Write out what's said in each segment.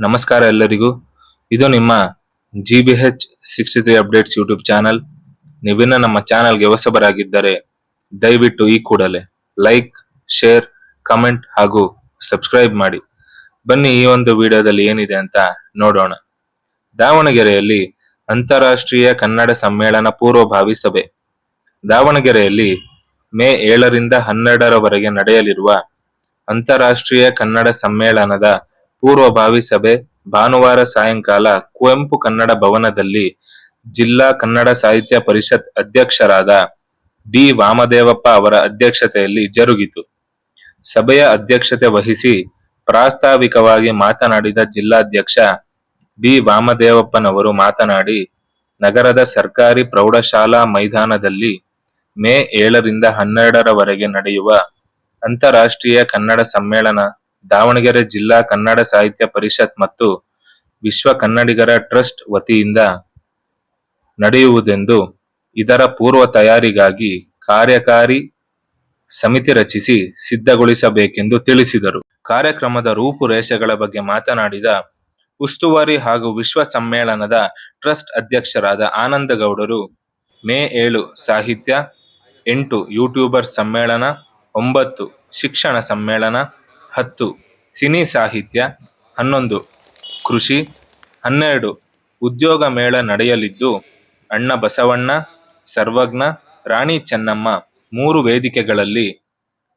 ನಮಸ್ಕಾರ ಎಲ್ಲರಿಗೂ. ಇದು ನಿಮ್ಮ GBH 63 ಅಪ್ಡೇಟ್ಸ್ ಯೂಟ್ಯೂಬ್ ಚಾನಲ್. ನೀವಿನ್ನ ನಮ್ಮ ಚಾನಲ್ಗೆ ಹೊಸಬರಾಗಿದ್ದರೆ ದಯವಿಟ್ಟು ಈ ಕೂಡಲೇ ಲೈಕ್, ಶೇರ್, ಕಮೆಂಟ್ ಹಾಗೂ ಸಬ್ಸ್ಕ್ರೈಬ್ ಮಾಡಿ. ಬನ್ನಿ ಈ ಒಂದು ವಿಡಿಯೋದಲ್ಲಿ ಏನಿದೆ ಅಂತ ನೋಡೋಣ. ದಾವಣಗೆರೆಯಲ್ಲಿ ಅಂತಾರಾಷ್ಟ್ರೀಯ ಕನ್ನಡ ಸಮ್ಮೇಳನ ಪೂರ್ವಭಾವಿ ಸಭೆ. ದಾವಣಗೆರೆಯಲ್ಲಿ ಮೇ 7ರಿಂದ 12ರವರೆಗೆ ನಡೆಯಲಿರುವ ಅಂತಾರಾಷ್ಟ್ರೀಯ ಕನ್ನಡ ಸಮ್ಮೇಳನದ ಪೂರ್ವಭಾವಿ ಸಭೆ ಭಾನುವಾರ ಸಾಯಂಕಾಲ ಕುವೆಂಪು ಕನ್ನಡ ಭವನದಲ್ಲಿ ಜಿಲ್ಲಾ ಕನ್ನಡ ಸಾಹಿತ್ಯ ಪರಿಷತ್ ಅಧ್ಯಕ್ಷರಾದ ಡಿ ವಾಮದೇವಪ್ಪ ಅವರ ಅಧ್ಯಕ್ಷತೆಯಲ್ಲಿ ಜರುಗಿತು. ಸಭೆಯ ಅಧ್ಯಕ್ಷತೆ ವಹಿಸಿ ಪ್ರಾಸ್ತಾವಿಕವಾಗಿ ಮಾತನಾಡಿದ ಜಿಲ್ಲಾಧ್ಯಕ್ಷ ಡಿ ವಾಮದೇವಪ್ಪನವರು ಮಾತನಾಡಿ, ನಗರದ ಸರ್ಕಾರಿ ಪ್ರೌಢಶಾಲಾ ಮೈದಾನದಲ್ಲಿ ಮೇ 7ರಿಂದ 12ರವರೆಗೆ ನಡೆಯುವ ಅಂತಾರಾಷ್ಟ್ರೀಯ ಕನ್ನಡ ಸಮ್ಮೇಳನ ದಾವಣಗೆರೆ ಜಿಲ್ಲಾ ಕನ್ನಡ ಸಾಹಿತ್ಯ ಪರಿಷತ್ ಮತ್ತು ವಿಶ್ವ ಕನ್ನಡಿಗರ ಟ್ರಸ್ಟ್ ವತಿಯಿಂದ ನಡೆಯುವುದೆಂದು, ಇದರ ಪೂರ್ವ ತಯಾರಿಗಾಗಿ ಕಾರ್ಯಕಾರಿ ಸಮಿತಿ ರಚಿಸಿ ಸಿದ್ಧಗೊಳಿಸಬೇಕೆಂದು ತಿಳಿಸಿದರು. ಕಾರ್ಯಕ್ರಮದ ರೂಪುರೇಷೆಗಳ ಬಗ್ಗೆ ಮಾತನಾಡಿದ ಉಸ್ತುವಾರಿ ಹಾಗೂ ವಿಶ್ವ ಸಮ್ಮೇಳನದ ಟ್ರಸ್ಟ್ ಅಧ್ಯಕ್ಷರಾದ ಆನಂದಗೌಡರು, ಮೇ 7 ಸಾಹಿತ್ಯ, 8 ಯೂಟ್ಯೂಬರ್ ಸಮ್ಮೇಳನ, 9 ಶಿಕ್ಷಣ ಸಮ್ಮೇಳನ, 10 ಸಿನಿ ಸಾಹಿತ್ಯ, 11 ಕೃಷಿ, 12 ಉದ್ಯೋಗ ಮೇಳ ನಡೆಯಲಿದ್ದು, ಅಣ್ಣ ಬಸವಣ್ಣ, ಸರ್ವಜ್ಞ, ರಾಣಿ ಚೆನ್ನಮ್ಮ 3 ವೇದಿಕೆಗಳಲ್ಲಿ,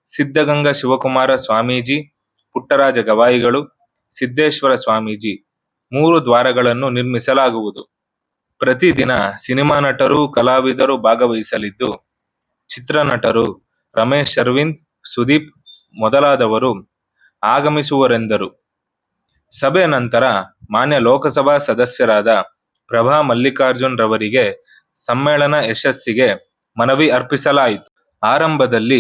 ಸಿದ್ಧಗಂಗಾ ಶಿವಕುಮಾರ ಸ್ವಾಮೀಜಿ, ಪುಟ್ಟರಾಜ ಗವಾಯಿಗಳು, ಸಿದ್ದೇಶ್ವರ ಸ್ವಾಮೀಜಿ 3 ದ್ವಾರಗಳನ್ನು ನಿರ್ಮಿಸಲಾಗುವುದು. ಪ್ರತಿದಿನ ಸಿನಿಮಾ ನಟರು, ಕಲಾವಿದರು ಭಾಗವಹಿಸಲಿದ್ದು, ಚಿತ್ರನಟರು ರಮೇಶ್ ಅರವಿಂದ್, ಸುದೀಪ್ ಮೊದಲಾದವರು ಆಗಮಿಸುವರೆಂದರು. ಸಭೆ ನಂತರ ಮಾನ್ಯ ಲೋಕಸಭಾ ಸದಸ್ಯರಾದ ಪ್ರಭಾ ಮಲ್ಲಿಕಾರ್ಜುನ್ ರವರಿಗೆ ಸಮ್ಮೇಳನ ಯಶಸ್ಸಿಗೆ ಮನವಿ ಅರ್ಪಿಸಲಾಯಿತು. ಆರಂಭದಲ್ಲಿ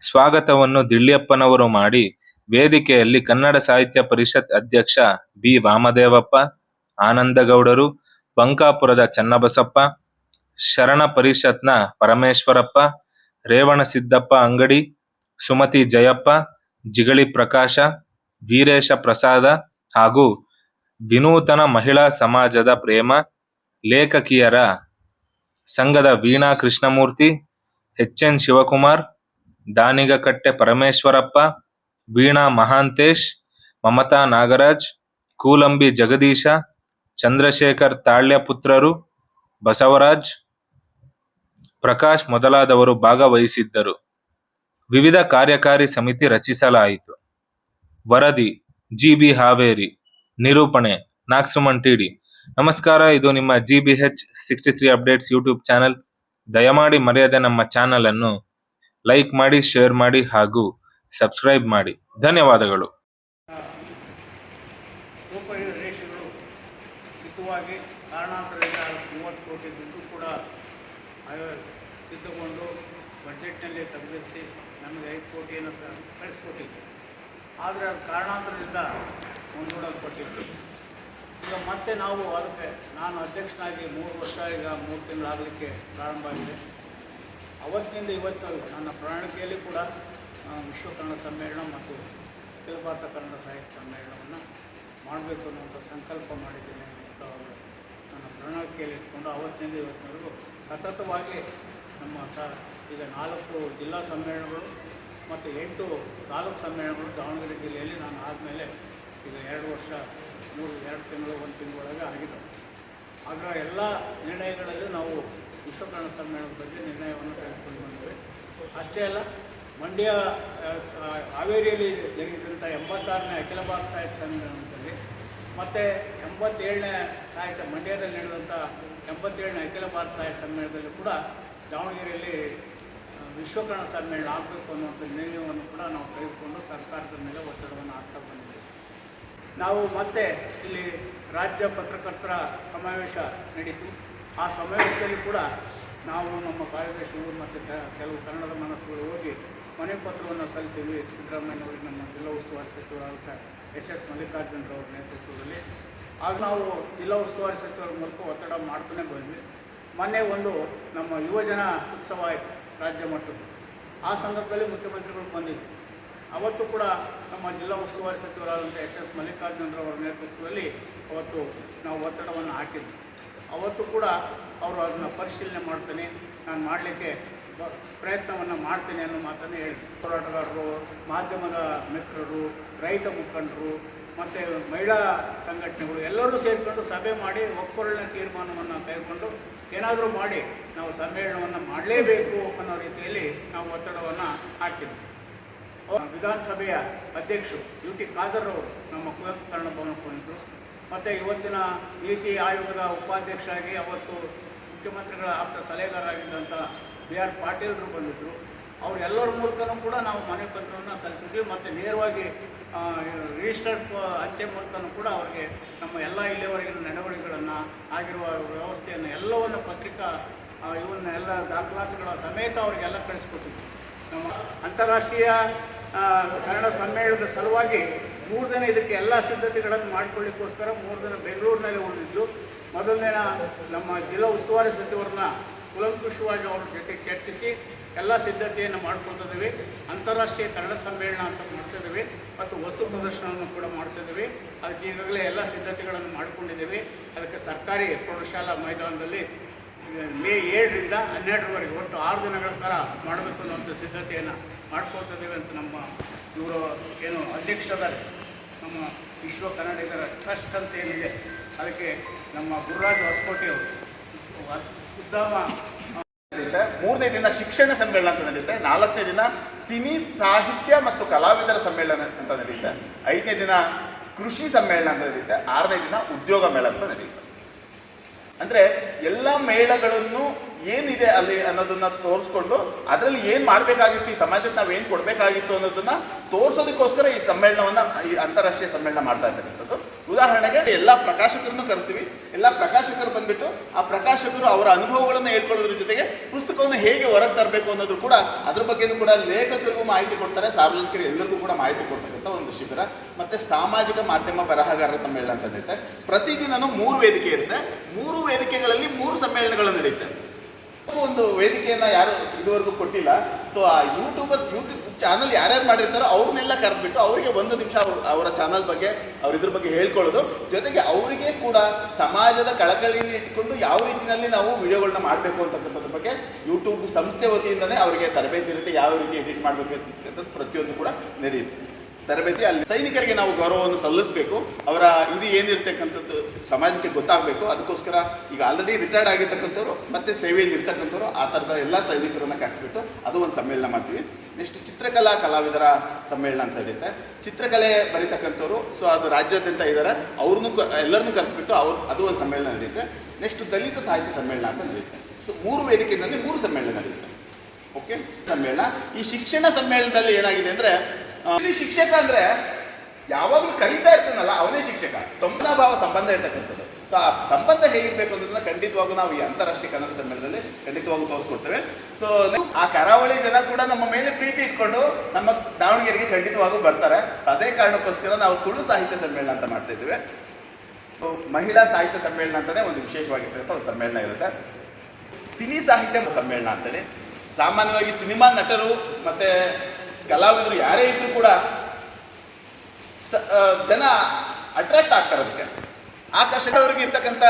ಸ್ವಾಗತವನ್ನು ದಿಳ್ಯಪ್ಪನವರು ಮಾಡಿ, ವೇದಿಕೆಯಲ್ಲಿ ಕನ್ನಡ ಸಾಹಿತ್ಯ ಪರಿಷತ್ ಅಧ್ಯಕ್ಷ ಬಿ ವಾಮದೇವಪ್ಪ, ಆನಂದಗೌಡರು, ಬಂಕಾಪುರದ ಚನ್ನಬಸಪ್ಪ, ಶರಣ ಪರಿಷತ್ನ ಪರಮೇಶ್ವರಪ್ಪ, ರೇವಣಸಿದ್ದಪ್ಪ ಅಂಗಡಿ, ಸುಮತಿ ಜಯಪ್ಪ, ಜಿಗಳಿ ಪ್ರಕಾಶ, ವೀರೇಶ ಪ್ರಸಾದ ಹಾಗೂ ವಿನೂತನ ಮಹಿಳಾ ಸಮಾಜದ ಪ್ರೇಮ ಲೇಖಕಿಯರ ಸಂಘದ ವೀಣಾ ಕೃಷ್ಣಮೂರ್ತಿ, ಎಚ್.ಎನ್. ಶಿವಕುಮಾರ್, ದಾನಿಗಕಟ್ಟೆ ಪರಮೇಶ್ವರಪ್ಪ, ವೀಣಾ ಮಹಾಂತೇಶ್, ಮಮತಾ ನಾಗರಾಜ್, ಕೂಲಂಬಿ ಜಗದೀಶ, ಚಂದ್ರಶೇಖರ್ ತಾಳ್ಯ ಪುತ್ರರು, ಬಸವರಾಜ್, ಪ್ರಕಾಶ್ ಮೊದಲಾದವರು ಭಾಗವಹಿಸಿದ್ದರು. ವಿವಿಧ ಕಾರ್ಯಕಾರಿ ಸಮಿತಿ ರಚಿಸಲಾಯಿತು. ವರದಿ ಜಿ.ಬಿ. ಹಾವೇರಿ, ನಿರೂಪಣೆ ನಾಗಸುಮನ್ ಟಿ.ಡಿ. ನಮಸ್ಕಾರ. ಇದು ನಿಮ್ಮ GBH 63 ಅಪ್ಡೇಟ್ಸ್ ಯೂಟ್ಯೂಬ್ ಚಾನಲ್. ದಯಮಾಡಿ ಮರೆಯದೆ ನಮ್ಮ ಚಾನಲ್ ಅನ್ನು ಲೈಕ್ ಮಾಡಿ, ಶೇರ್ ಮಾಡಿ ಹಾಗೂ ಸಬ್ಸ್ಕ್ರೈಬ್ ಮಾಡಿ. ಧನ್ಯವಾದಗಳು. ರೂಪರೇಷೆಗಳು ಸಿದ್ಧವಾಗಿ ಕಾರಣಾಂತರದಿಂದ 30 ಕೋಟಿ ದುಡ್ಡು ಕೂಡ ಸಿದ್ಧಗೊಂಡು ಬಜೆಟ್ನಲ್ಲಿ ತೆಗೆದಿರಿಸಿ ನಮಗೆ 5 ಕೋಟಿಯನ್ನು ಕಳಿಸ್ಕೊಟ್ಟಿದ್ದು. ಆದರೆ ಅದು ಕಾರಣಾಂತರದಿಂದ ಮುಂದೂಡಲ್ಪಟ್ಟಿದ್ದು. ಈಗ ಮತ್ತೆ ನಾವು ಅದಕ್ಕೆ ನಾನು ಅಧ್ಯಕ್ಷನಾಗಿ 3 ವರ್ಷ, ಈಗ 3 ತಿಂಗಳಾಗಲಿಕ್ಕೆ ಪ್ರಾರಂಭ ಆಗಿದೆ. ಅವತ್ತಿನಿಂದ ಇವತ್ತು ನನ್ನ ಪ್ರಣಾಳಿಕೆಯಲ್ಲಿ ಕೂಡ ವಿಶ್ವ ಕನ್ನಡ ಸಮ್ಮೇಳನ ಮತ್ತು ಅಖಿಲ ಭಾರತ ಕನ್ನಡ ಸಾಹಿತ್ಯ ಸಮ್ಮೇಳನವನ್ನು ಮಾಡಬೇಕು ಅನ್ನುವಂಥ ಸಂಕಲ್ಪ ಮಾಡಿದ್ದೇನೆ ಅಂತ ನನ್ನ ಪ್ರಣಾಳಿಕೆಯಲ್ಲಿ ಇಟ್ಕೊಂಡು ಅವತ್ತಿನಿಂದ ಇವತ್ತಿನವರೆಗೂ ಸತತವಾಗಿ ನಮ್ಮ ಈಗ 4 ಜಿಲ್ಲಾ ಸಮ್ಮೇಳನಗಳು ಮತ್ತು 8 ತಾಲೂಕು ಸಮ್ಮೇಳನಗಳು ದಾವಣಗೆರೆ ಜಿಲ್ಲೆಯಲ್ಲಿ ನಾನು ಆದಮೇಲೆ ಈಗ 2 ವರ್ಷ 2 ತಿಂಗಳು 1 ತಿಂಗಳೊಳಗೆ ಆಗಿದ್ದವು. ಆಗ ಎಲ್ಲ ನಿರ್ಣಯಗಳಲ್ಲಿ ನಾವು ವಿಶ್ವ ಕನ್ನಡ ಸಮ್ಮೇಳನದ ಬಗ್ಗೆ ನಿರ್ಣಯವನ್ನು ತೆಗೆದುಕೊಂಡು ಬಂದಿವೆ. ಅಷ್ಟೇ ಅಲ್ಲ, ಮಂಡ್ಯ ಹಾವೇರಿಯಲ್ಲಿ ಜರುಗಿದಂಥ 86ನೇ ಅಖಿಲ ಭಾರತ ಸಾಹಿತ್ಯ ಸಮ್ಮೇಳನದಲ್ಲಿ ಮತ್ತು 87ನೇ ಮಂಡ್ಯದಲ್ಲಿ ನಡೆದಂಥ 87ನೇ ಅಖಿಲ ಭಾರತ ಸಾಹಿತ್ಯ ಸಮ್ಮೇಳನದಲ್ಲಿ ಕೂಡ ದಾವಣಗೆರೆಯಲ್ಲಿ ವಿಶ್ವ ಕನ್ನಡ ಸಮ್ಮೇಳನ ಆಗಬೇಕು ಅನ್ನುವಂಥ ನಿರ್ಣಯವನ್ನು ಕೂಡ ನಾವು ತೆಗೆದುಕೊಂಡು ಸರ್ಕಾರದ ಮೇಲೆ ಒತ್ತಡವನ್ನು ಹಾಕ್ತಾ ಬಂದಿದ್ದೇವೆ. ನಾವು ಮತ್ತೆ ಇಲ್ಲಿ ರಾಜ್ಯ ಪತ್ರಕರ್ತರ ಸಮಾವೇಶ ನಡೀತು. ಆ ಸಮಾವೇಶದಲ್ಲಿ ಕೂಡ ನಾವು ನಮ್ಮ ಕಾರ್ಯದರ್ಶಿಗಳು ಮತ್ತು ಕೆಲವು ಕನ್ನಡದ ಮನಸ್ಸುಗಳು ಹೋಗಿ ಮನೆ ಪತ್ರವನ್ನು ಸಲ್ಲಿಸಿದ್ವಿ. ಸಿದ್ದರಾಮಯ್ಯನವರಿಗೆ ನಮ್ಮ ಜಿಲ್ಲಾ ಉಸ್ತುವಾರಿ ಸಚಿವರಾದ ಎಸ್ ಮಲ್ಲಿಕಾರ್ಜುನರವರ ನೇತೃತ್ವದಲ್ಲಿ. ಆಗ ನಾವು ಜಿಲ್ಲಾ ಉಸ್ತುವಾರಿ ಸಚಿವರ ಮೂಲಕ ಒತ್ತಡ ಮಾಡ್ತಾನೆ ಬಂದ್ವಿ. ಮೊನ್ನೆ ಒಂದು ನಮ್ಮ ಯುವಜನ ಉತ್ಸವ ಆಯಿತು ರಾಜ್ಯ ಮಟ್ಟದ್ದು. ಆ ಸಂದರ್ಭದಲ್ಲಿ ಮುಖ್ಯಮಂತ್ರಿಗಳು ಬಂದಿದ್ದರು. ಅವತ್ತು ಕೂಡ ನಮ್ಮ ಜಿಲ್ಲಾ ಉಸ್ತುವಾರಿ ಸಚಿವರಾದಂಥ SS ಮಲ್ಲಿಕಾರ್ಜುನರವರ ನೇತೃತ್ವದಲ್ಲಿ ಅವತ್ತು ನಾವು ಒತ್ತಡವನ್ನು ಹಾಕಿದ್ವಿ. ಅವತ್ತು ಕೂಡ ಅವರು ಅದನ್ನು ಪರಿಶೀಲನೆ ಮಾಡ್ತೇನೆ, ನಾನು ಮಾಡಲಿಕ್ಕೆ ಪ್ರಯತ್ನವನ್ನು ಮಾಡ್ತೇನೆ ಅನ್ನೋ ಮಾತನ್ನು ಹೇಳಿದ್ರು. ಹೋರಾಟಗಾರರು, ಮಾಧ್ಯಮದ ಮಿತ್ರರು, ರೈತ ಮುಖಂಡರು ಮತ್ತು ಮಹಿಳಾ ಸಂಘಟನೆಗಳು ಎಲ್ಲರೂ ಸೇರಿಕೊಂಡು ಸಭೆ ಮಾಡಿ ಒಕ್ಕೊರಲಿನ ತೀರ್ಮಾನವನ್ನು ತೆಗೆದುಕೊಂಡು ಏನಾದರೂ ಮಾಡಿ ನಾವು ಸಮ್ಮೇಳನವನ್ನು ಮಾಡಲೇಬೇಕು ಅನ್ನೋ ರೀತಿಯಲ್ಲಿ ನಾವು ಒತ್ತಡವನ್ನು ಹಾಕಿದ್ವಿ. ವಿಧಾನಸಭೆಯ ಅಧ್ಯಕ್ಷರು UT ಖಾದರ್ ಅವರು ನಮ್ಮ ಕುವೆಂಪು ಕನ್ನಡ ಭವನಕ್ಕೆ ಬಂದಿದ್ದರು. ಮತ್ತು ಇವತ್ತಿನ ನೀತಿ ಆಯೋಗದ ಉಪಾಧ್ಯಕ್ಷರಾಗಿ ಅವತ್ತು ಮುಖ್ಯಮಂತ್ರಿಗಳ ಆಪ್ತ ಸಲಹೆಗಾರರಾಗಿದ್ದಂಥ BR ಪಾಟೀಲ್ರು ಬಂದಿದ್ದರು. ಅವರೆಲ್ಲರ ಮೂಲಕನೂ ಕೂಡ ನಾವು ಮನೆ ಪತ್ರವನ್ನು ಸಲ್ಲಿಸಿದ್ವಿ ಮತ್ತು ನೇರವಾಗಿ ರಿಜಿಸ್ಟರ್ಡ್ ಅಂಚೆ ಮೂಲಕನೂ ಕೂಡ ಅವರಿಗೆ ನಮ್ಮ ಎಲ್ಲ ಇಲ್ಲಿವರೆಗಿನ ನಡವಳಿಕೆಗಳನ್ನು ಆಗಿರುವ ವ್ಯವಸ್ಥೆಯನ್ನು ಎಲ್ಲವನ್ನು ಪತ್ರಿಕಾ ಇವನ್ನ ಎಲ್ಲ ದಾಖಲಾತಿಗಳ ಸಮೇತ ಅವರಿಗೆಲ್ಲ ಕಳಿಸ್ಕೊಟ್ಟಿದ್ವಿ. ನಮ್ಮ ಅಂತಾರಾಷ್ಟ್ರೀಯ ಕನ್ನಡ ಸಮ್ಮೇಳನದ ಸಲುವಾಗಿ 3 ದಿನ ಇದಕ್ಕೆ ಎಲ್ಲ ಸಿದ್ಧತೆಗಳನ್ನು ಮಾಡಿಕೊಳ್ಳಿಕ್ಕೋಸ್ಕರ 3 ದಿನ ಬೆಂಗಳೂರಿನಲ್ಲಿ ಉಳಿದಿದ್ದು, ಮೊದಲನೇ ನಮ್ಮ ಜಿಲ್ಲಾ ಉಸ್ತುವಾರಿ ಸಚಿವರನ್ನ ಕೂಲಂಕುಷವಾಗಿ ಅವ್ರ ಜೊತೆ ಚರ್ಚಿಸಿ ಎಲ್ಲ ಸಿದ್ಧತೆಯನ್ನು ಮಾಡ್ಕೊಳ್ತಿದ್ದೀವಿ. ಅಂತಾರಾಷ್ಟ್ರೀಯ ಕನ್ನಡ ಸಮ್ಮೇಳನ ಅಂತ ಮಾಡ್ತಿದ್ದೀವಿ ಮತ್ತು ವಸ್ತು ಪ್ರದರ್ಶನವನ್ನು ಕೂಡ ಮಾಡ್ತಿದ್ದೀವಿ. ಅದಕ್ಕೆ ಈಗಾಗಲೇ ಎಲ್ಲ ಸಿದ್ಧತೆಗಳನ್ನು ಮಾಡಿಕೊಂಡಿದ್ದೀವಿ. ಅದಕ್ಕೆ ಸರ್ಕಾರಿ ಪ್ರೌಢಶಾಲಾ ಮೈದಾನದಲ್ಲಿ ಮೇ 7ರಿಂದ 12ರವರೆಗೆ ಒಟ್ಟು 6 ದಿನಗಳ ಕಾಲ ಮಾಡಬೇಕು ಅನ್ನೋಂಥ ಸಿದ್ಧತೆಯನ್ನು ಮಾಡ್ಕೊಳ್ತಿದ್ದೀವಿ ಅಂತ ನಮ್ಮ ಇವರು ಏನು ಅಧ್ಯಕ್ಷರಾದರೆ ನಮ್ಮ ವಿಶ್ವ ಕನ್ನಡಿಗರ ಟ್ರಸ್ಟ್ ಅಂತ ಏನಿದೆ ಅದಕ್ಕೆ ನಮ್ಮ ಗುರುರಾಜ್ ಹೊಸಕೋಟೆಯವರು ಉದ್ಯಮ. 3ನೇ ದಿನ ಶಿಕ್ಷಣ ಸಮ್ಮೇಳನ ಅಂತ ನಡೆಯುತ್ತೆ. 4ನೇ ದಿನ ಸಿನಿ ಸಾಹಿತ್ಯ ಮತ್ತು ಕಲಾವಿದರ ಸಮ್ಮೇಳನ ಅಂತ ನಡೆಯುತ್ತೆ. 5ನೇ ದಿನ ಕೃಷಿ ಸಮ್ಮೇಳನ ಅಂತ ನಡೆಯುತ್ತೆ. 6ನೇ ದಿನ ಉದ್ಯೋಗ ಮೇಳ ಅಂತ ನಡೆಯುತ್ತೆ. ಅಂದರೆ ಎಲ್ಲ ಮೇಳಗಳನ್ನು ಏನಿದೆ ಅಲ್ಲಿ ಅನ್ನೋದನ್ನ ತೋರಿಸ್ಕೊಂಡು ಅದರಲ್ಲಿ ಏನು ಮಾಡಬೇಕಾಗಿತ್ತು, ಈ ಸಮಾಜಕ್ಕೆ ನಾವು ಏನು ಕೊಡಬೇಕಾಗಿತ್ತು ಅನ್ನೋದನ್ನ ತೋರಿಸೋದಕ್ಕೋಸ್ಕರ ಈ ಸಮ್ಮೇಳನವನ್ನು, ಈ ಅಂತಾರಾಷ್ಟ್ರೀಯ ಸಮ್ಮೇಳನ ಮಾಡ್ತಾ ಇರ್ತಕ್ಕಂಥದ್ದು. ಉದಾಹರಣೆಗೆ ಎಲ್ಲ ಪ್ರಕಾಶಕರನ್ನು ಕರೆಸ್ತೀವಿ. ಎಲ್ಲ ಪ್ರಕಾಶಕರು ಬಂದ್ಬಿಟ್ಟು ಆ ಪ್ರಕಾಶಕರು ಅವರ ಅನುಭವಗಳನ್ನು ಹೇಳ್ಕೊಳ್ಳೋದ್ರ ಜೊತೆಗೆ ಪುಸ್ತಕವನ್ನು ಹೇಗೆ ಹೊರಗೆ ತರಬೇಕು ಅನ್ನೋದು ಕೂಡ, ಅದ್ರ ಬಗ್ಗೆನೂ ಕೂಡ ಲೇಖಕರಿಗೂ ಮಾಹಿತಿ ಕೊಡ್ತಾರೆ, ಸಾರ್ವಜನಿಕರು ಎಲ್ಲರಿಗೂ ಕೂಡ ಮಾಹಿತಿ ಕೊಡ್ತಕ್ಕಂಥ ಒಂದು ಶಿಬಿರ. ಮತ್ತು ಸಾಮಾಜಿಕ ಮಾಧ್ಯಮ ಬರಹಗಾರರ ಸಮ್ಮೇಳನ ಅಂತ ನಡೆಯುತ್ತೆ. ಪ್ರತಿದಿನನೂ 3 ವೇದಿಕೆ ಇರುತ್ತೆ. 3 ವೇದಿಕೆಗಳಲ್ಲಿ 3 ಸಮ್ಮೇಳನಗಳು ನಡೆಯುತ್ತೆ. ಒಂದು ವೇದಿಕೆಯನ್ನು ಯಾರು ಇದುವರೆಗೂ ಕೊಟ್ಟಿಲ್ಲ. ಸೊ ಆ ಯೂಟ್ಯೂಬ್ ಚಾನಲ್ ಯಾರ್ಯಾರು ಮಾಡಿರ್ತಾರೋ ಅವ್ರನ್ನೆಲ್ಲ ಕರೆದ್ಬಿಟ್ಟು ಅವರಿಗೆ 1 ನಿಮಿಷ ಅವರ ಚಾನಲ್ ಬಗ್ಗೆ, ಅವ್ರ ಇದ್ರ ಬಗ್ಗೆ ಹೇಳ್ಕೊಳ್ಳೋದು, ಜೊತೆಗೆ ಅವರಿಗೆ ಕೂಡ ಸಮಾಜದ ಕಳಕಳಿಯನ್ನು ಇಟ್ಕೊಂಡು ಯಾವ ರೀತಿಯಲ್ಲಿ ನಾವು ವಿಡಿಯೋಗಳನ್ನ ಮಾಡಬೇಕು ಅಂತಕ್ಕಂಥದ್ರ ಬಗ್ಗೆ ಯೂಟ್ಯೂಬ್ ಸಂಸ್ಥೆ ವತಿಯಿಂದನೇ ಅವರಿಗೆ ತರಬೇತಿ ಇರುತ್ತೆ. ಯಾವ ರೀತಿ ಎಡಿಟ್ ಮಾಡಬೇಕು ಅಂತಕ್ಕಂಥದ್ದು ಪ್ರತಿಯೊಂದು ಕೂಡ ನಡೆಯುತ್ತೆ ತರಬೇತಿ. ಅಲ್ಲಿ ಸೈನಿಕರಿಗೆ ನಾವು ಗೌರವವನ್ನು ಸಲ್ಲಿಸಬೇಕು. ಅವರ ಇದು ಏನಿರ್ತಕ್ಕಂಥದ್ದು ಸಮಾಜಕ್ಕೆ ಗೊತ್ತಾಗಬೇಕು. ಅದಕ್ಕೋಸ್ಕರ ಈಗ ಆಲ್ರೆಡಿ ರಿಟೈರ್ಡ್ ಆಗಿರ್ತಕ್ಕಂಥವ್ರು ಮತ್ತು ಸೇವೆಯಲ್ಲಿ ಇರ್ತಕ್ಕಂಥವ್ರು ಆ ಥರದ ಎಲ್ಲ ಸೈನಿಕರನ್ನು ಕರೆಸಿಬಿಟ್ಟು ಅದು ಒಂದು ಸಮ್ಮೇಳನ ಮಾಡ್ತೀವಿ. ನೆಕ್ಸ್ಟ್ ಚಿತ್ರಕಲಾ ಕಲಾವಿದರ ಸಮ್ಮೇಳನ ಅಂತ ನಡೆಯುತ್ತೆ. ಚಿತ್ರಕಲೆ ಬರೀತಕ್ಕಂಥವ್ರು, ಸೊ ಅದು ರಾಜ್ಯಾದ್ಯಂತ ಇದ್ದಾರೆ, ಅವ್ರನ್ನೂ ಎಲ್ಲರನ್ನೂ ಕರೆಸಿಬಿಟ್ಟು ಅದು ಒಂದು ಸಮ್ಮೇಳನ ನಡೆಯುತ್ತೆ. ನೆಕ್ಸ್ಟ್ ದಲಿತ ಸಾಹಿತ್ಯ ಸಮ್ಮೇಳನ ಅಂತ ನಡೆಯುತ್ತೆ. ಸೊ 3 ವೇದಿಕೆಯಲ್ಲಿ 3 ಸಮ್ಮೇಳನ ನಡೆಯುತ್ತೆ. ಓಕೆ, ಸಮ್ಮೇಳನ. ಈ ಶಿಕ್ಷಣ ಸಮ್ಮೇಳನದಲ್ಲಿ ಏನಾಗಿದೆ ಅಂದರೆ, ಇಲ್ಲಿ ಶಿಕ್ಷಕ ಅಂದರೆ ಯಾವಾಗಲೂ ಕಲಿತಾ ಇರ್ತಾನಲ್ಲ ಅವನೇ ಶಿಕ್ಷಕ. ಭಾವ ಸಂಬಂಧ ಇರ್ತಕ್ಕಂಥದ್ದು. ಸೊ ಆ ಸಂಬಂಧ ಹೇಗಿರಬೇಕು ಅನ್ನೋದನ್ನ ಖಂಡಿತವಾಗೂ ನಾವು ಈ ಅಂತಾರಾಷ್ಟ್ರೀಯ ಕನ್ನಡ ಸಮ್ಮೇಳನದಲ್ಲಿ ಖಂಡಿತವಾಗೂ ತೋರಿಸ್ಕೊಡ್ತೇವೆ. ಸೊ ಆ ಕರಾವಳಿ ಜನ ಕೂಡ ನಮ್ಮ ಮೇಲೆ ಪ್ರೀತಿ ಇಟ್ಕೊಂಡು ನಮ್ಮ ದಾವಣಗೆರೆಗೆ ಖಂಡಿತವಾಗೂ ಬರ್ತಾರೆ. ಅದೇ ಕಾರಣಕ್ಕೋಸ್ಕರ ನಾವು ತುಳು ಸಾಹಿತ್ಯ ಸಮ್ಮೇಳನ ಅಂತ ಮಾಡ್ತಾ ಇದ್ದೇವೆ. ಮಹಿಳಾ ಸಾಹಿತ್ಯ ಸಮ್ಮೇಳನ ಅಂತಲೇ ಒಂದು ವಿಶೇಷವಾಗಿರ್ತಕ್ಕಂಥ ಒಂದು ಸಮ್ಮೇಳನ ಇರುತ್ತೆ. ಸಿನಿ ಸಾಹಿತ್ಯ ಸಮ್ಮೇಳನ ಅಂತೇಳಿ ಸಾಮಾನ್ಯವಾಗಿ ಸಿನಿಮಾ ನಟರು ಮತ್ತು ಕಲಾವಿದರು ಯಾರೇ ಇದ್ರೂ ಕೂಡ ಜನ ಅಟ್ರಾಕ್ಟ್ ಆಗ್ತಾರೆ. ಅದಕ್ಕೆ ಆಕರ್ಷಕವ್ರಿಗೆ ಇರ್ತಕ್ಕಂಥ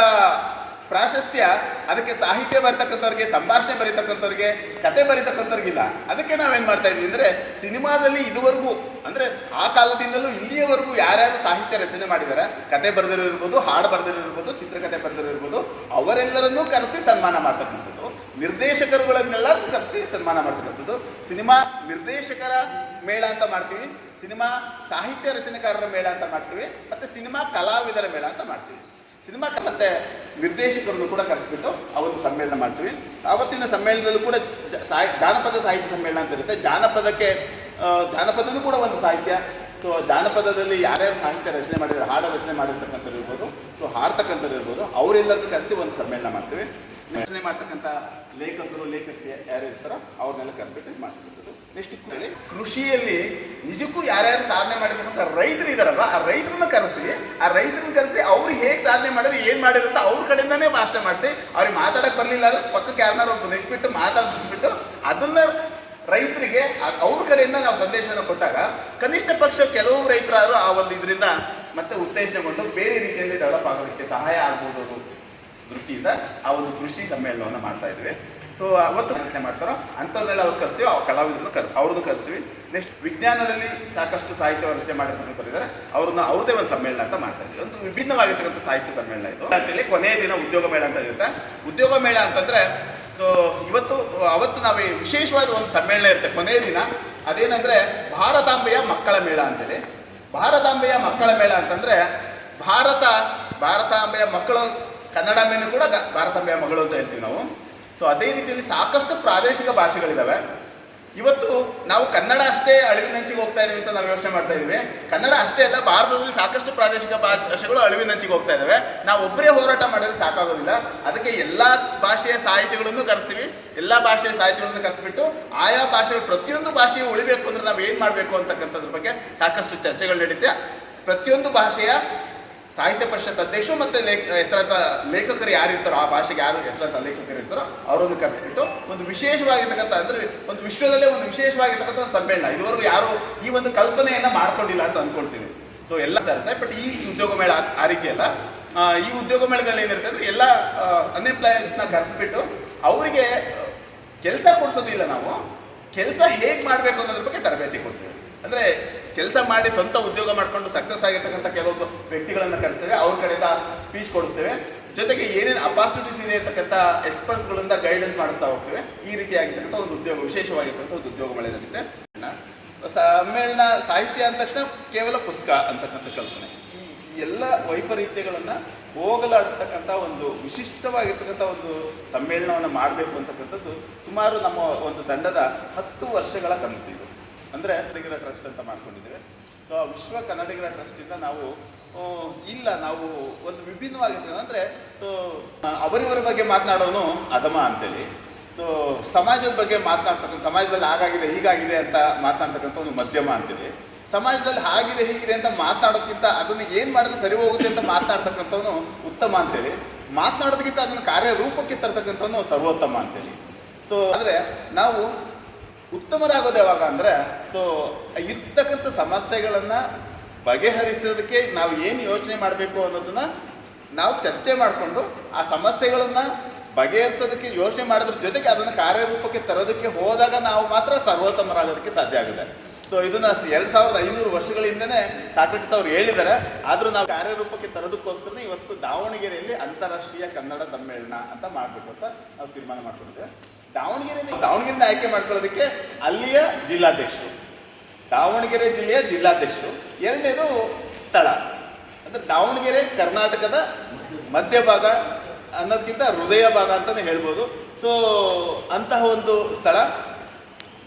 ಪ್ರಾಶಸ್ತ್ಯ ಅದಕ್ಕೆ ಸಾಹಿತ್ಯ ಬರೀತಕ್ಕಂಥವ್ರಿಗೆ, ಸಂಭಾಷಣೆ ಬರೀತಕ್ಕಂಥವ್ರಿಗೆ, ಕತೆ ಬರೀತಕ್ಕಂಥವ್ರಿಗಿಲ್ಲ. ಅದಕ್ಕೆ ನಾವೇನು ಮಾಡ್ತಾ ಇದ್ವಿ ಅಂದರೆ, ಸಿನಿಮಾದಲ್ಲಿ ಇದುವರೆಗೂ ಅಂದರೆ ಆ ಕಾಲದಿಂದಲೂ ಇಲ್ಲಿಯವರೆಗೂ ಯಾರ್ಯಾರು ಸಾಹಿತ್ಯ ರಚನೆ ಮಾಡಿದ್ದಾರೆ, ಕತೆ ಬರೆದಿರೋರ್ಬೋದು, ಹಾಡು ಬರೆದಿರೋರ್ಬೋದು, ಚಿತ್ರಕಥೆ ಬರೆದಿರೋರ್ಬೋದು, ಅವರೆಲ್ಲರನ್ನೂ ಕರೆಸಿ ಸನ್ಮಾನ ಮಾಡ್ತಕ್ಕಂಥದ್ದು. ನಿರ್ದೇಶಕರುಗಳನ್ನೆಲ್ಲ ಕರೆಸಿ ಸನ್ಮಾನ ಮಾಡ್ತಕ್ಕಂಥದ್ದು. ಸಿನಿಮಾ ನಿರ್ದೇಶಕರ ಮೇಳ ಅಂತ ಮಾಡ್ತೀವಿ, ಸಿನಿಮಾ ಸಾಹಿತ್ಯ ರಚನೆಕಾರರ ಮೇಳ ಅಂತ ಮಾಡ್ತೀವಿ, ಮತ್ತು ಸಿನಿಮಾ ಕಲಾವಿದರ ಮೇಳ ಅಂತ ಮಾಡ್ತೀವಿ. ಸಿನಿಮಾ ಮತ್ತು ನಿರ್ದೇಶಕರನ್ನು ಕೂಡ ಕರೆಸಿಬಿಟ್ಟು ಅವತ್ತು ಸಮ್ಮೇಳನ ಮಾಡ್ತೀವಿ. ಆವತ್ತಿನ ಸಮ್ಮೇಳನದಲ್ಲೂ ಕೂಡ ಜಾನಪದ ಸಾಹಿತ್ಯ ಸಮ್ಮೇಳನ ಅಂತ ಇರುತ್ತೆ. ಜಾನಪದನೂ ಕೂಡ ಒಂದು ಸಾಹಿತ್ಯ. ಸೊ ಜಾನಪದದಲ್ಲಿ ಯಾರ್ಯಾರು ಸಾಹಿತ್ಯ ರಚನೆ ಮಾಡಿದರೆ, ಹಾಡು ರಚನೆ ಮಾಡಿರ್ತಕ್ಕಂಥದ್ದು ಇರ್ಬೋದು, ಸೊ ಹಾಡ್ತಕ್ಕಂಥದ್ದು ಇರ್ಬೋದು, ಅವರೆಲ್ಲರನ್ನೂ ಕರೆಸಿ ಒಂದು ಸಮ್ಮೇಳನ ಮಾಡ್ತೀವಿ. ರಚನೆ ಮಾಡ್ತಕ್ಕಂಥ ಲೇಖಕರು ಯಾರು ಇರ್ತಾರೋ ಅವ್ರನ್ನೆಲ್ಲ ಕರೆದ್ಬಿಟ್ಟು ಮಾಡ್ತಕ್ಕಂಥದ್ದು. ನೆಕ್ಸ್ಟ್ ಕೃಷಿಯಲ್ಲಿ ನಿಜಕ್ಕೂ ಯಾರ್ಯಾರು ಸಾಧನೆ ಮಾಡಿರ್ತಕ್ಕಂಥ ರೈತರು ಇದ್ದಾರಲ್ವ, ಆ ರೈತರನ್ನ ಕರೆಸ್ತೀವಿ. ಆ ರೈತರನ್ನ ಕರೆಸಿ ಅವ್ರು ಹೇಗೆ ಸಾಧನೆ ಮಾಡಿದ್ರೆ, ಏನು ಮಾಡಿರುತ್ತ ಅವ್ರ ಕಡೆಯಿಂದನೇ ಭಾಷಣ ಮಾಡಿಸಿ, ಅವ್ರಿಗೆ ಮಾತಾಡೋಕ್ಕೆ ಬರಲಿಲ್ಲ ಅಂದರೆ ಪಕ್ಕಕ್ಕೆ ಯಾರನ್ನಾರು ಒಬ್ಬ ನೆಟ್ಬಿಟ್ಟು ಮಾತಾಡಿಸ್ಬಿಟ್ಟು ಅದನ್ನು ರೈತರಿಗೆ ಅವ್ರ ಕಡೆಯಿಂದ ನಾವು ಸಂದೇಶವನ್ನು ಕೊಟ್ಟಾಗ ಕನಿಷ್ಠ ಪಕ್ಷ ಕೆಲವು ರೈತರಾದರೂ ಆ ಒಂದು ಇದರಿಂದ ಮತ್ತೆ ಉತ್ತೇಜನಗೊಂಡು ಬೇರೆ ರೀತಿಯಲ್ಲಿ ಡೆವಲಪ್ ಆಗೋದಕ್ಕೆ ಸಹಾಯ ಆಗ್ಬೋದು ಅನ್ನೋ ದೃಷ್ಟಿಯಿಂದ ಆ ಒಂದು ಕೃಷಿ ಸಮ್ಮೇಳನವನ್ನು ಮಾಡ್ತಾ ಇದ್ವಿ. ಸೊ ಅವತ್ತು ರಚನೆ ಮಾಡ್ತಾರೋ ಅಂಥವ್ರನ್ನೆಲ್ಲ ಅವ್ರು ಕರೆಸ್ತೀವಿ, ಕಲಾವಿದರನ್ನು ಅವ್ರದ್ದು ಕರೆಸ್ತೀವಿ. ನೆಕ್ಸ್ಟ್ ವಿಜ್ಞಾನದಲ್ಲಿ ಸಾಕಷ್ಟು ಸಾಹಿತ್ಯ ರಚನೆ ಮಾಡಿರ್ತಕ್ಕಂಥವ್ರಿದ್ದಾರೆ, ಅವ್ರದ್ದೇ ಒಂದು ಸಮ್ಮೇಳನ ಅಂತ ಮಾಡ್ತಾ ಇದ್ವಿ. ಒಂದು ವಿಭಿನ್ನವಾಗಿರ್ತಕ್ಕಂಥ ಸಾಹಿತ್ಯ ಸಮ್ಮೇಳನ ಇದು ಅಂತೇಳಿ. ಕೊನೆಯ ದಿನ ಉದ್ಯೋಗ ಮೇಳ ಅಂತ ಇರುತ್ತೆ. ಉದ್ಯೋಗ ಮೇಳ ಅಂತಂದ್ರೆ ಸೊ ಅವತ್ತು ನಾವು ವಿಶೇಷವಾದ ಒಂದು ಸಮ್ಮೇಳನ ಇರುತ್ತೆ ಕೊನೆಯ ದಿನ. ಅದೇನಂದ್ರೆ ಭಾರತಾಂಬೆಯ ಮಕ್ಕಳ ಮೇಳ ಅಂತೇಳಿ. ಭಾರತಾಂಬೆಯ ಮಕ್ಕಳ ಮೇಳ ಅಂತಂದ್ರೆ ಭಾರತಾಂಬೆಯ ಮಕ್ಕಳು, ಕನ್ನಡಾಂಬೆನೂ ಕೂಡ ಭಾರತಾಂಬೆಯ ಮಗಳು ಅಂತ ಹೇಳ್ತೀವಿ ನಾವು. ಸೊ ಅದೇ ರೀತಿಯಲ್ಲಿ ಸಾಕಷ್ಟು ಪ್ರಾದೇಶಿಕ ಭಾಷೆಗಳಿದ್ದಾವೆ. ಇವತ್ತು ನಾವು ಕನ್ನಡ ಅಷ್ಟೇ ಅಳಿವಿನಂಚಿಗೆ ಹೋಗ್ತಾ ಇದೀವಿ ಅಂತ ನಾವು ಯೋಚನೆ ಮಾಡ್ತಾ ಇದೀವಿ. ಕನ್ನಡ ಅಷ್ಟೇ ಅಲ್ಲ, ಭಾರತದಲ್ಲಿ ಸಾಕಷ್ಟು ಪ್ರಾದೇಶಿಕ ಭಾಷೆಗಳು ಅಳಿವಿನಂಚಿಗೆ ಹೋಗ್ತಾ ಇದ್ದಾವೆ. ನಾವು ಒಬ್ಬರೇ ಹೋರಾಟ ಮಾಡಿದ್ರೆ ಸಾಕಾಗೋದಿಲ್ಲ. ಅದಕ್ಕೆ ಎಲ್ಲ ಭಾಷೆಯ ಸಾಹಿತ್ಯಗಳನ್ನು ಕರೆಸ್ತೀವಿ. ಎಲ್ಲ ಭಾಷೆಯ ಸಾಹಿತ್ಯಗಳನ್ನು ಕರೆಸಿಬಿಟ್ಟು ಆಯಾ ಭಾಷೆಗಳು, ಪ್ರತಿಯೊಂದು ಭಾಷೆಯು ಉಳಿಬೇಕು ಅಂದ್ರೆ ನಾವು ಏನು ಮಾಡಬೇಕು ಅಂತಕ್ಕಂಥದ್ರ ಬಗ್ಗೆ ಸಾಕಷ್ಟು ಚರ್ಚೆಗಳು ನಡೀತೆ. ಪ್ರತಿಯೊಂದು ಭಾಷೆಯ ಸಾಹಿತ್ಯ ಪರಿಷತ್ ಅಧ್ಯಕ್ಷರು ಮತ್ತು ಹೆಸರಾಂತ ಲೇಖಕರು ಯಾರಿರ್ತಾರೋ, ಆ ಭಾಷೆಗೆ ಯಾರು ಹೆಸರಾಂತ ಲೇಖಕರು ಇರ್ತಾರೋ ಅವರನ್ನು ಕರೆಸಿಬಿಟ್ಟು ಒಂದು ವಿಶೇಷವಾಗಿರ್ತಕ್ಕಂಥ, ಅಂದರೆ ಒಂದು ವಿಶ್ವದಲ್ಲೇ ಒಂದು ವಿಶೇಷವಾಗಿರ್ತಕ್ಕಂಥ ಒಂದು ಸಮ್ಮೇಳನ. ಇದುವರೆಗೂ ಯಾರು ಈ ಒಂದು ಕಲ್ಪನೆಯನ್ನು ಮಾಡ್ಕೊಂಡಿಲ್ಲ ಅಂತ ಅಂದ್ಕೊಳ್ತೀವಿ. ಸೊ ಎಲ್ಲ ಇರುತ್ತೆ. ಬಟ್ ಈ ಉದ್ಯೋಗ ಮೇಳ ಆ ರೀತಿ ಅಲ್ಲ. ಈ ಉದ್ಯೋಗ ಮೇಳದಲ್ಲಿ ಏನಿರುತ್ತೆ ಅಂದರೆ ಎಲ್ಲ ಅನ್ಎಂಪ್ಲಾಯೀಸ್ನ ಕರೆಸಿಬಿಟ್ಟು ಅವರಿಗೆ ಕೆಲಸ ಕೊಡಿಸೋದಿಲ್ಲ, ನಾವು ಕೆಲಸ ಹೇಗೆ ಮಾಡಬೇಕು ಅನ್ನೋದ್ರ ಬಗ್ಗೆ ತರಬೇತಿ ಕೊಡ್ತೀವಿ. ಅಂದರೆ ಕೆಲಸ ಮಾಡಿ ಸ್ವಂತ ಉದ್ಯೋಗ ಮಾಡಿಕೊಂಡು ಸಕ್ಸಸ್ ಆಗಿರ್ತಕ್ಕಂಥ ಕೆಲವೊಂದು ವ್ಯಕ್ತಿಗಳನ್ನು ಕರೆಸ್ತೇವೆ, ಅವ್ರ ಕಡೆಯಿಂದ ಸ್ಪೀಚ್ ಕೊಡಿಸ್ತೇವೆ. ಜೊತೆಗೆ ಏನೇನು ಅಪಾರ್ಚುನಿಟೀಸ್ ಇದೆ ಅಂತಕ್ಕಂಥ ಎಕ್ಸ್ಪರ್ಟ್ಸ್ಗಳಿಂದ ಗೈಡೆನ್ಸ್ ಮಾಡಿಸ್ತಾ ಹೋಗ್ತೇವೆ. ಈ ರೀತಿಯಾಗಿರ್ತಕ್ಕಂಥ ಒಂದು ಉದ್ಯೋಗ, ವಿಶೇಷವಾಗಿರ್ತಕ್ಕಂಥ ಒಂದು ಉದ್ಯೋಗ ಮೇಳ ನಡೆಯುತ್ತೆ. ಸಮ್ಮೇಳನ ಸಾಹಿತ್ಯ ಅಂದ ತಕ್ಷಣ ಕೇವಲ ಪುಸ್ತಕ ಅಂತಕ್ಕಂಥ ಕಲ್ಪನೆ, ಈ ಎಲ್ಲ ವೈಪರೀತ್ಯಗಳನ್ನು ಹೋಗಲಾಡಿಸ್ತಕ್ಕಂಥ ಒಂದು ವಿಶಿಷ್ಟವಾಗಿರ್ತಕ್ಕಂಥ ಒಂದು ಸಮ್ಮೇಳನವನ್ನು ಮಾಡಬೇಕು ಅಂತಕ್ಕಂಥದ್ದು ಸುಮಾರು ನಮ್ಮ ಒಂದು ತಂಡದ 10 ವರ್ಷಗಳ ಕನಸು ಇದು. ಅಂದರೆ ಕನ್ನಡಿಗರ ಟ್ರಸ್ಟ್ ಅಂತ ಮಾಡ್ಕೊಂಡಿದ್ದೇವೆ. ಸೊ ವಿಶ್ವ ಕನ್ನಡಿಗರ ಟ್ರಸ್ಟಿಂದ ನಾವು ನಾವು ಒಂದು ವಿಭಿನ್ನವಾಗಿರ್ತದೆ. ಅಂದರೆ ಸೊ ಅವರಿವರ ಬಗ್ಗೆ ಮಾತನಾಡೋನು ಅಧಮ ಅಂತೇಳಿ, ಸೊ ಸಮಾಜದ ಬಗ್ಗೆ ಮಾತನಾಡ್ತಕ್ಕಂಥ, ಸಮಾಜದಲ್ಲಿ ಹಾಗಾಗಿದೆ ಹೀಗಾಗಿದೆ ಅಂತ ಮಾತನಾಡ್ತಕ್ಕಂಥ ಒಂದು ಮಧ್ಯಮ ಅಂತೇಳಿ, ಸಮಾಜದಲ್ಲಿ ಹಾಗಿದೆ ಹೀಗಿದೆ ಅಂತ ಮಾತನಾಡೋದಕ್ಕಿಂತ ಅದನ್ನು ಏನು ಮಾಡಿದ್ರೆ ಸರಿ ಹೋಗುತ್ತೆ ಅಂತ ಮಾತನಾಡ್ತಕ್ಕಂಥವನು ಉತ್ತಮ ಅಂತೇಳಿ, ಮಾತನಾಡೋದಕ್ಕಿಂತ ಅದನ್ನು ಕಾರ್ಯರೂಪಕ್ಕೆ ತರ್ತಕ್ಕಂಥವನು ಸರ್ವೋತ್ತಮ ಅಂತೇಳಿ. ಸೊ ಅಂದರೆ ನಾವು ಉತ್ತಮರಾಗೋದು ಯಾವಾಗ ಅಂದರೆ, ಸೊ ಇರ್ತಕ್ಕಂಥ ಸಮಸ್ಯೆಗಳನ್ನು ಬಗೆಹರಿಸೋದಕ್ಕೆ ನಾವು ಏನು ಯೋಚನೆ ಮಾಡಬೇಕು ಅನ್ನೋದನ್ನು ನಾವು ಚರ್ಚೆ ಮಾಡಿಕೊಂಡು ಆ ಸಮಸ್ಯೆಗಳನ್ನು ಬಗೆಹರಿಸೋದಕ್ಕೆ ಯೋಚನೆ ಮಾಡೋದ್ರ ಜೊತೆಗೆ ಅದನ್ನು ಕಾರ್ಯರೂಪಕ್ಕೆ ತರೋದಕ್ಕೆ ಹೋದಾಗ ನಾವು ಮಾತ್ರ ಸರ್ವೋತ್ತಮರಾಗೋದಕ್ಕೆ ಸಾಧ್ಯ ಆಗಿದೆ. ಸೊ ಇದನ್ನು 2500 ವರ್ಷಗಳ ಹಿಂದೆನೇ ಸಾಕ್ರೆಟಿಸ್ ಅವರು ಹೇಳಿದ್ದಾರೆ. ಆದರೂ ನಾವು ಕಾರ್ಯರೂಪಕ್ಕೆ ತರೋದಕ್ಕೋಸ್ಕರ ಇವತ್ತು ದಾವಣಗೆರೆಯಲ್ಲಿ ಅಂತಾರಾಷ್ಟ್ರೀಯ ಕನ್ನಡ ಸಮ್ಮೇಳನ ಅಂತ ಮಾಡಬೇಕು ಅಂತ ನಾವು ತೀರ್ಮಾನ ಮಾಡ್ಕೊಂಡಿದ್ದೇವೆ. ದಾವಣಗೆರೆನ ಆಯ್ಕೆ ಮಾಡ್ಕೊಳ್ಳೋದಕ್ಕೆ ಅಲ್ಲಿಯ ಜಿಲ್ಲಾಧ್ಯಕ್ಷರು, ದಾವಣಗೆರೆ ಜಿಲ್ಲೆಯ ಜಿಲ್ಲಾಧ್ಯಕ್ಷರು. ಎರಡನೇದು ಸ್ಥಳ, ಅಂದರೆ ದಾವಣಗೆರೆ ಕರ್ನಾಟಕದ ಮಧ್ಯಭಾಗ ಅನ್ನೋದಕ್ಕಿಂತ ಹೃದಯ ಭಾಗ ಅಂತಲೇ ಹೇಳ್ಬೋದು. ಸೊ ಅಂತಹ ಒಂದು ಸ್ಥಳ.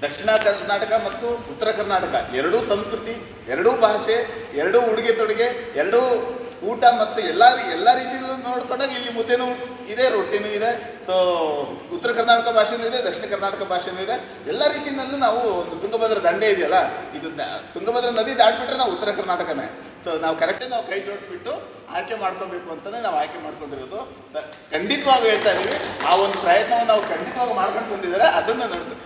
ದಕ್ಷಿಣ ಕರ್ನಾಟಕ ಮತ್ತು ಉತ್ತರ ಕರ್ನಾಟಕ ಎರಡೂ ಸಂಸ್ಕೃತಿ, ಎರಡೂ ಭಾಷೆ, ಎರಡೂ ಉಡುಗೆ ತೊಡುಗೆ, ಎರಡೂ ಊಟ ಮತ್ತು ಎಲ್ಲ ರೀತಿಯಲ್ಲೂ ನೋಡ್ಕೊಂಡಾಗ ಇಲ್ಲಿ ಮುದ್ದೆನೂ ಇದೆ, ರೊಟ್ಟಿನೂ ಇದೆ. ಸೊ ಉತ್ತರ ಕರ್ನಾಟಕ ಭಾಷೆನೂ ಇದೆ, ದಕ್ಷಿಣ ಕರ್ನಾಟಕ ಭಾಷೆನೂ ಇದೆ. ಎಲ್ಲ ರೀತಿಯಲ್ಲೂ ನಾವು ಒಂದು ತುಂಗಭದ್ರಾ ದಂಡೆ ಇದೆಯಲ್ಲ, ಇದು ತುಂಗಭದ್ರಾ ನದಿ ದಾಟ್ಬಿಟ್ರೆ ನಾವು ಉತ್ತರ ಕರ್ನಾಟಕನೇ. ಸೊ ನಾವು ಕರೆಕ್ಟಾಗಿ ನಾವು ಕೈ ಜೋಡಿಸ್ಬಿಟ್ಟು ಆಯ್ಕೆ ಮಾಡ್ಕೊಬೇಕು ಅಂತಲೇ ನಾವು ಆಯ್ಕೆ ಮಾಡ್ಕೊಂಡಿರೋದು. ಖಂಡಿತವಾಗಿ ಹೇಳ್ತಾ ಇದ್ದೀವಿ, ಆ ಒಂದು ಪ್ರಯತ್ನವನ್ನು ನಾವು ಖಂಡಿತವಾಗಿ ಮಾಡ್ಕೊಂಡು ಬಂದಿದ್ದಾರೆ. ಅದನ್ನು ನೋಡ್ತೀವಿ.